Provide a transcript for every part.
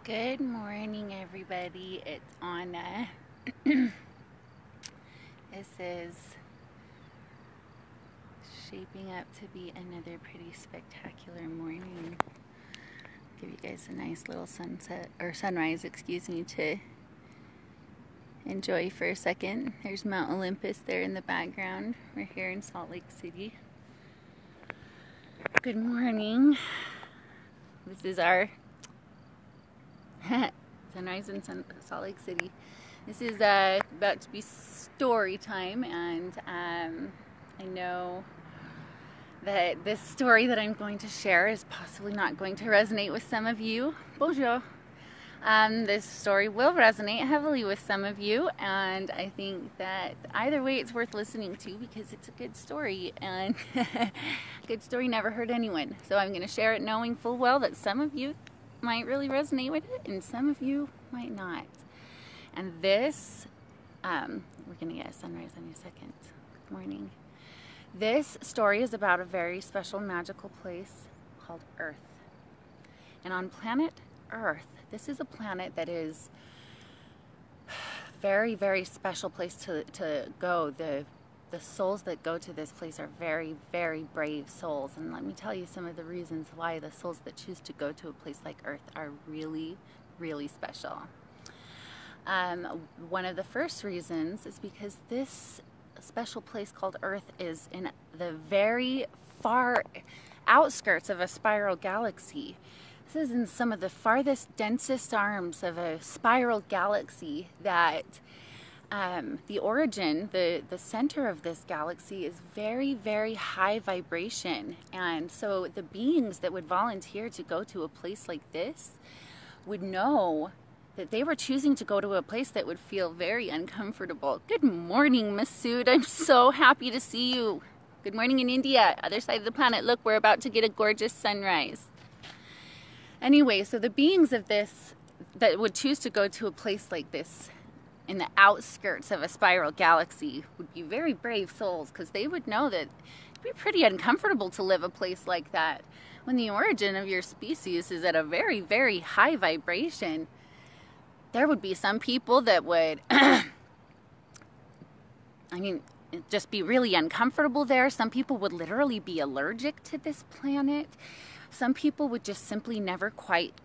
Good morning, everybody. It's Anna. This is shaping up to be another pretty spectacular morning. Give you guys a nice little sunset or sunrise, excuse me, to enjoy for a second. There's Mount Olympus there in the background. We're here in Salt Lake City. Good morning. This is our sunrise in Salt Lake City. This is about to be story time, and I know that this story that I'm going to share is possibly not going to resonate with some of you. Bonjour. This story will resonate heavily with some of you, and I think that either way it's worth listening to because it's a good story, and a good story never hurt anyone. So I'm going to share it knowing full well that some of you might really resonate with it and some of you might not. And this, we're going to get a sunrise in a second. Good morning. This story is about a very special magical place called Earth. And on planet Earth, this is a planet that is very, very special place to go. The souls that go to this place are very, very brave souls. And let me tell you some of the reasons why the souls that choose to go to a place like Earth are really, really special. One of the first reasons is because this special place called Earth is in the very far outskirts of a spiral galaxy. This is in some of the farthest, densest arms of a spiral galaxy that the origin, the center of this galaxy is very, very high vibration. And so the beings that would volunteer to go to a place like this would know that they were choosing to go to a place that would feel very uncomfortable. Good morning, Masood. I'm so happy to see you. Good morning in India, other side of the planet. Look, we're about to get a gorgeous sunrise. Anyway, so the beings of this that would choose to go to a place like this in the outskirts of a spiral galaxy would be very brave souls, because they would know that it'd be pretty uncomfortable to live a place like that when the origin of your species is at a very, very high vibration. There would be some people that would just be really uncomfortable there. Some people would literally be allergic to this planet. Some people would just simply never quite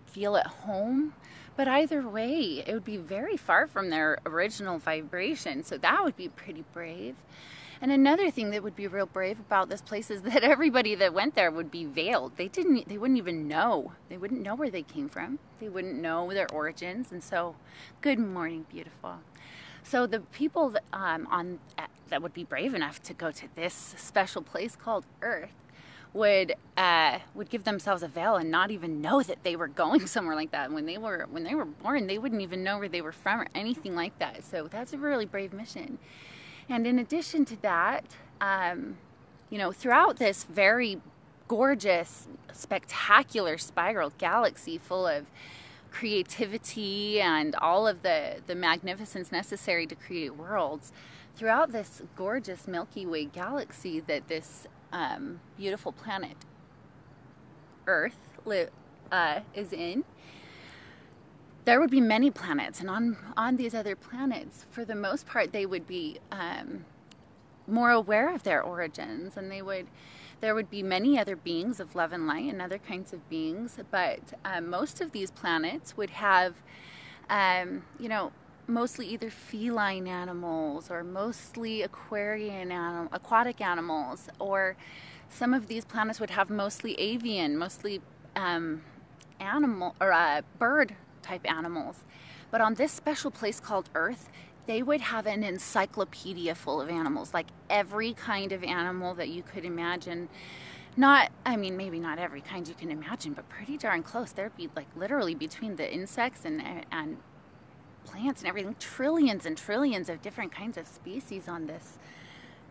feel at home. But either way, it would be very far from their original vibration. So that would be pretty brave. And another thing that would be real brave about this place is that everybody that went there would be veiled. They wouldn't even know. They wouldn't know where they came from. They wouldn't know their origins. And so, good morning, beautiful. So the people that would be brave enough to go to this special place called Earth would give themselves a veil and not even know that they were going somewhere like that. When they were born, they wouldn't even know where they were from or anything like that. So that's a really brave mission. And in addition to that, throughout this very gorgeous, spectacular spiral galaxy full of creativity and all of the magnificence necessary to create worlds, throughout this gorgeous Milky Way galaxy that this beautiful planet Earth is in, there would be many planets, and on these other planets, for the most part, they would be more aware of their origins, and there would be many other beings of love and light and other kinds of beings, but most of these planets would have mostly either feline animals or mostly aquatic animals, or some of these planets would have mostly avian, mostly animal or bird type animals. But on this special place called Earth, they would have an encyclopedia full of animals, like every kind of animal that you could imagine. Maybe not every kind you can imagine, but pretty darn close. There'd be like literally between the insects and plants and everything, trillions and trillions of different kinds of species on this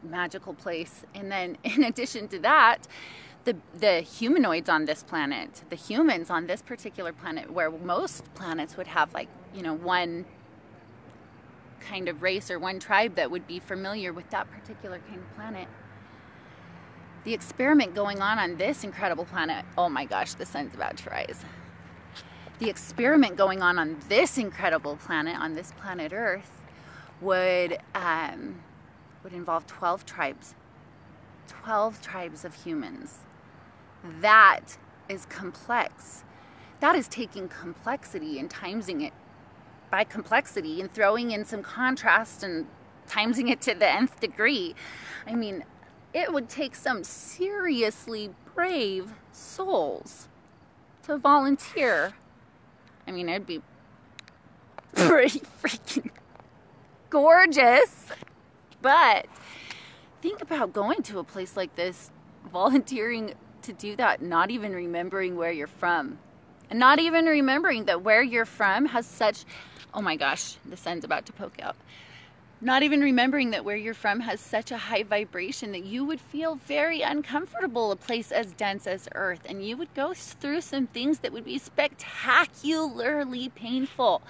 magical place. And then in addition to that, the humanoids on this planet, the humans on this particular planet, where most planets would have one kind of race or one tribe that would be familiar with that particular kind of planet. The experiment going on this incredible planet, oh my gosh, the sun's about to rise. the experiment going on this incredible planet, on this planet Earth, would involve 12 tribes. 12 tribes of humans. That is complex. That is taking complexity and timesing it by complexity and throwing in some contrast and timesing it to the nth degree. I mean, it would take some seriously brave souls to volunteer. I mean, it'd be pretty freaking gorgeous. But think about going to a place like this, volunteering to do that, not even remembering where you're from. And not even remembering that where you're from has such, oh my gosh, the sun's about to poke out. Not even remembering that where you're from has such a high vibration that you would feel very uncomfortable a place as dense as Earth. And you would go through some things that would be spectacularly painful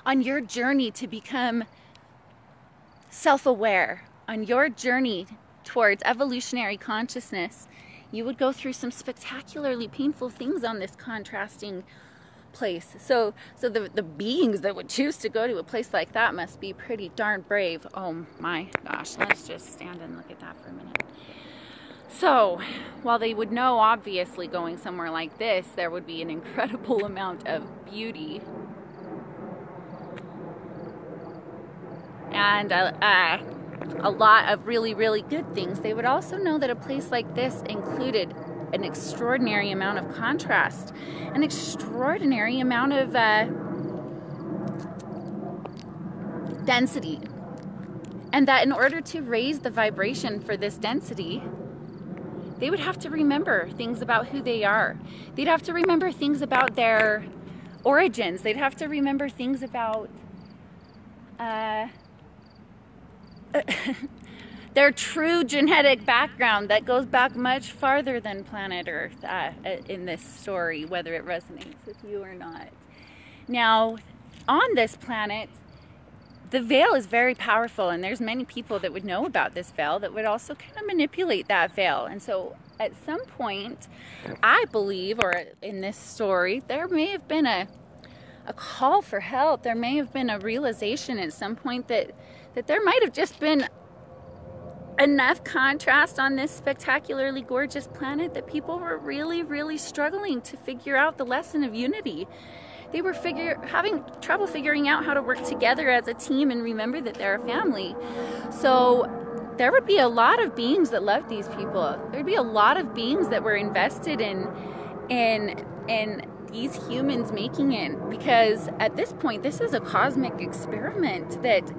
on your journey to become self-aware, on your journey towards evolutionary consciousness. You would go through some spectacularly painful things on this contrasting place. So the beings that would choose to go to a place like that must be pretty darn brave. Oh my gosh, let's just stand and look at that for a minute. So while they would know, obviously, going somewhere like this, there would be an incredible amount of beauty and a lot of really, really good things, they would also know that a place like this included an extraordinary amount of contrast, an extraordinary amount of density. And that in order to raise the vibration for this density, they would have to remember things about who they are. They'd have to remember things about their origins. They'd have to remember things about their true genetic background that goes back much farther than planet Earth in this story, whether it resonates with you or not. Now, on this planet, the veil is very powerful, and there's many people that would know about this veil that would also kind of manipulate that veil. And so at some point, I believe, or in this story, there may have been a call for help. There may have been a realization at some point that there might have just been enough contrast on this spectacularly gorgeous planet that people were really, really struggling to figure out the lesson of unity. They were having trouble figuring out how to work together as a team and remember that they're a family. So there would be a lot of beings that loved these people. There'd be a lot of beings that were invested in these humans making it, because at this point, this is a cosmic experiment that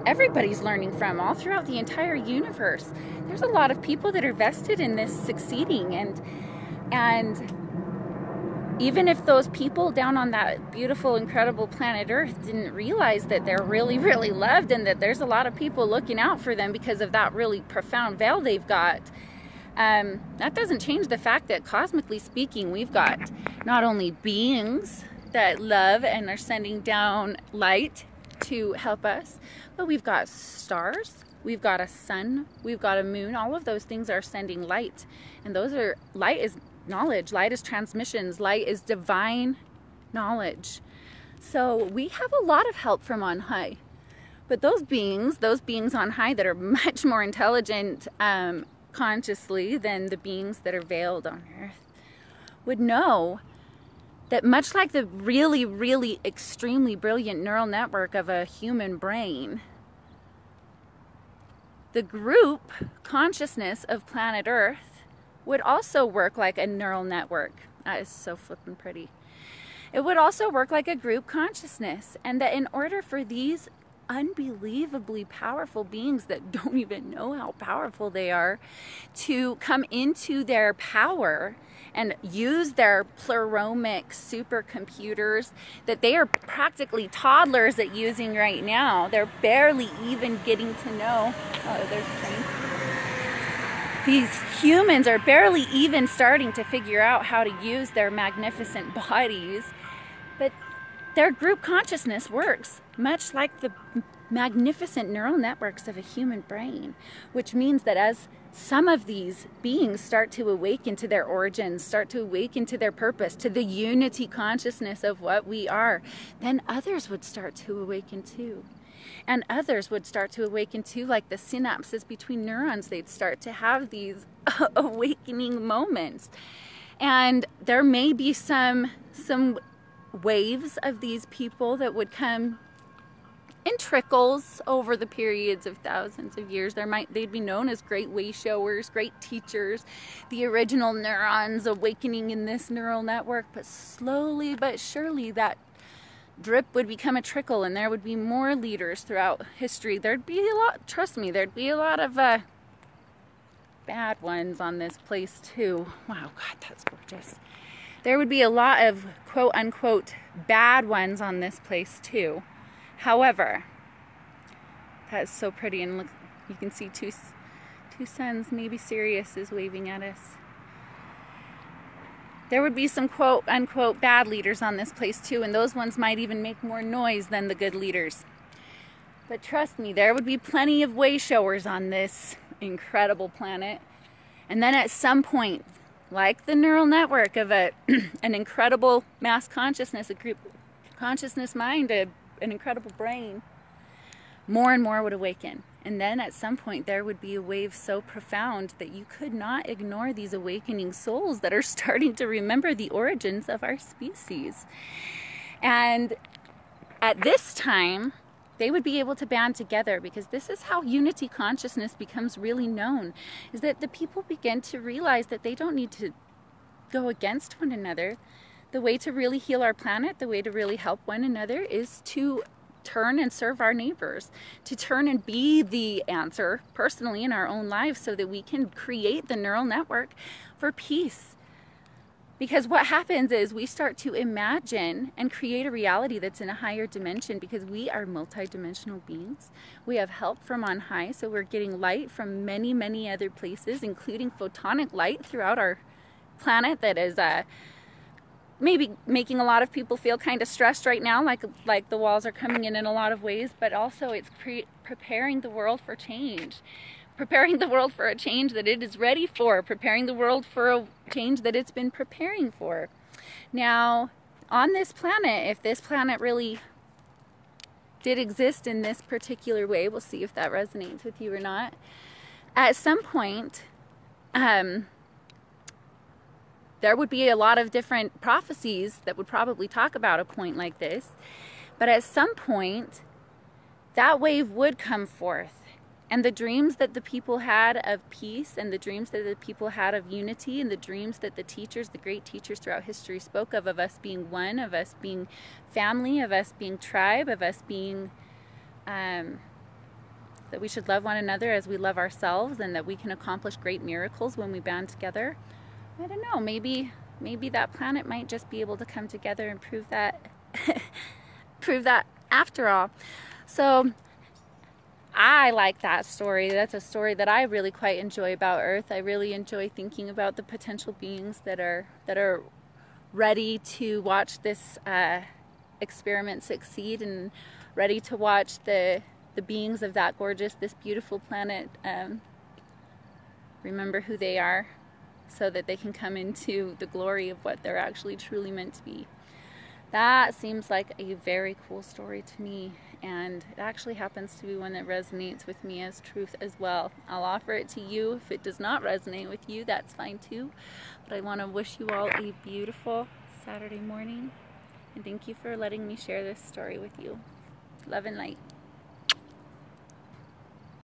everybody's learning from all throughout the entire universe. There's a lot of people that are vested in this succeeding, and even if those people down on that beautiful, incredible planet Earth didn't realize that they're really, really loved and that there's a lot of people looking out for them because of that really profound veil they've got, that doesn't change the fact that, cosmically speaking, we've got not only beings that love and are sending down light to help us, but we've got stars, we've got a sun, we've got a moon. All of those things are sending light, and light is knowledge, light is transmissions, light is divine knowledge. So we have a lot of help from on high. But those beings on high that are much more intelligent consciously than the beings that are veiled on Earth would know that, much like the really, really extremely brilliant neural network of a human brain, the group consciousness of planet Earth would also work like a neural network. That is so flippin' pretty. It would also work like a group consciousness, and that in order for these unbelievably powerful beings that don't even know how powerful they are to come into their power and use their plurilomic supercomputers that they are practically toddlers at using right now. They're barely even getting to know. Oh, there's a train. These humans are barely even starting to figure out how to use their magnificent bodies, but their group consciousness works much like the magnificent neural networks of a human brain, which means that as some of these beings start to awaken to their origins, start to awaken to their purpose, to the unity consciousness of what we are, then others would start to awaken too. And others would start to awaken too, like the synapses between neurons. They'd start to have these awakening moments. And there may be some waves of these people that would come in trickles over the periods of thousands of years. They'd be known as great way showers, great teachers, the original neurons awakening in this neural network. But slowly but surely that drip would become a trickle, and there would be more leaders throughout history. There'd be a lot, trust me, there'd be a lot of bad ones on this place too. Wow, God, that's gorgeous. There would be a lot of quote-unquote bad ones on this place too. However, that is so pretty, and look, you can see two suns. Maybe Sirius is waving at us. There would be some quote-unquote bad leaders on this place too, and those ones might even make more noise than the good leaders. But trust me, there would be plenty of way showers on this incredible planet. And then at some point, like the neural network of an incredible mass consciousness, a group consciousness mind, an incredible brain, more and more would awaken. And then at some point there would be a wave so profound that you could not ignore these awakening souls that are starting to remember the origins of our species. And at this time, they would be able to band together, because this is how unity consciousness becomes really known, is that the people begin to realize that they don't need to go against one another. The way to really heal our planet, the way to really help one another, is to turn and serve our neighbors, to turn and be the answer personally in our own lives, so that we can create the neural network for peace. Because what happens is we start to imagine and create a reality that's in a higher dimension, because we are multidimensional beings. We have help from on high, so we're getting light from many, many other places, including photonic light throughout our planet that is maybe making a lot of people feel kind of stressed right now, like the walls are coming in a lot of ways, but also it's preparing the world for change. Preparing the world for a change that it is ready for. Preparing the world for a change that it's been preparing for. Now, on this planet, if this planet really did exist in this particular way, we'll see if that resonates with you or not. At some point, there would be a lot of different prophecies that would probably talk about a point like this. But at some point, that wave would come forth. And the dreams that the people had of peace, and the dreams that the people had of unity, and the dreams that the teachers, the great teachers throughout history spoke of us being one, of us being family, of us being tribe, of us being, that we should love one another as we love ourselves, and that we can accomplish great miracles when we band together. I don't know, maybe that planet might just be able to come together and prove that, prove that after all. So I like that story. That's a story that I really quite enjoy about Earth. I really enjoy thinking about the potential beings that are ready to watch this experiment succeed, and ready to watch the beings of that gorgeous, this beautiful planet remember who they are, so that they can come into the glory of what they're actually truly meant to be. That seems like a very cool story to me, and it actually happens to be one that resonates with me as truth as well. I'll offer it to you. If it does not resonate with you, that's fine too. But I want to wish you all a beautiful Saturday morning, and thank you for letting me share this story with you. Love and light.